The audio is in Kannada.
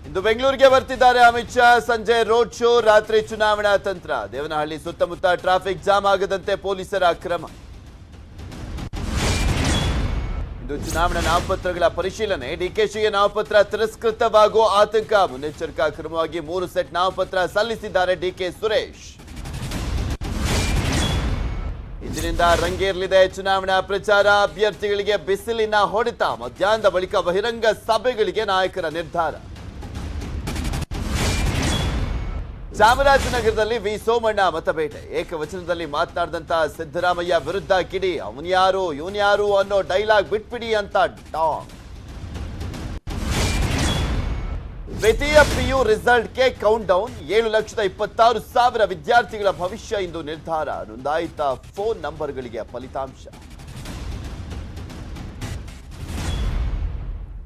ಇಂದು ಬೆಂಗಳೂರಿಗೆ ಬರ್ತಿದ್ದಾರೆ ಅಮಿತ್ ಶಾ. ಸಂಜೆ ರೋಡ್ ಶೋ, ರಾತ್ರಿ ಚುನಾವಣಾ ತಂತ್ರ. ದೇವನಹಳ್ಳಿ ಸುತ್ತಮುತ್ತ ಟ್ರಾಫಿಕ್ ಜಾಮ್ ಆಗದಂತೆ ಪೊಲೀಸರ ಕ್ರಮ. ಇಂದು ಚುನಾವಣಾ ನಾಮಪತ್ರಗಳ ಪರಿಶೀಲನೆ. ಡಿಕೆಶಿಗೆ ನಾಮಪತ್ರ ತಿರಸ್ಕೃತವಾಗುವ ಆತಂಕ. ಮುನ್ನೆಚ್ಚರಿಕಾ ಕ್ರಮವಾಗಿ 3 ಸೆಟ್ ನಾಮಪತ್ರ ಸಲ್ಲಿಸಿದ್ದಾರೆ ಡಿಕೆ ಸುರೇಶ್. ಇಂದಿನಿಂದ ರಂಗೇರಲಿದೆ ಚುನಾವಣಾ ಪ್ರಚಾರ. ಅಭ್ಯರ್ಥಿಗಳಿಗೆ ಬಿಸಿಲಿನ ಹೊಡೆತ. ಮಧ್ಯಾಹ್ನದ ಬಳಿಕ ಬಹಿರಂಗ ಸಭೆಗಳಿಗೆ ನಾಯಕರ ನಿರ್ಧಾರ. ಚಾಮರಾಜನಗರದಲ್ಲಿ ವಿ ಸೋಮಣ್ಣ ಮತಬೇಟೆ. ಏಕವಚನದಲ್ಲಿ ಮಾತನಾಡಿದಂತ ಸಿದ್ದರಾಮಯ್ಯ ವಿರುದ್ಧ ಕಿಡಿ. ಅವನ್ಯಾರು ಇವನ್ಯಾರು ಅನ್ನೋ ಡೈಲಾಗ್ ಬಿಟ್ಬಿಡಿ ಅಂತ ಟಾಂಗ್. ದ್ವಿತೀಯ ಪಿಯು ರಿಸಲ್ಟ್ಗೆ ಕೌಂಟ್ ಡೌನ್. 7,26,000 ವಿದ್ಯಾರ್ಥಿಗಳ ಭವಿಷ್ಯ ಇಂದು ನಿರ್ಧಾರ. ನೋಂದಾಯಿತ ಫೋನ್ ನಂಬರ್ಗಳಿಗೆ ಫಲಿತಾಂಶ.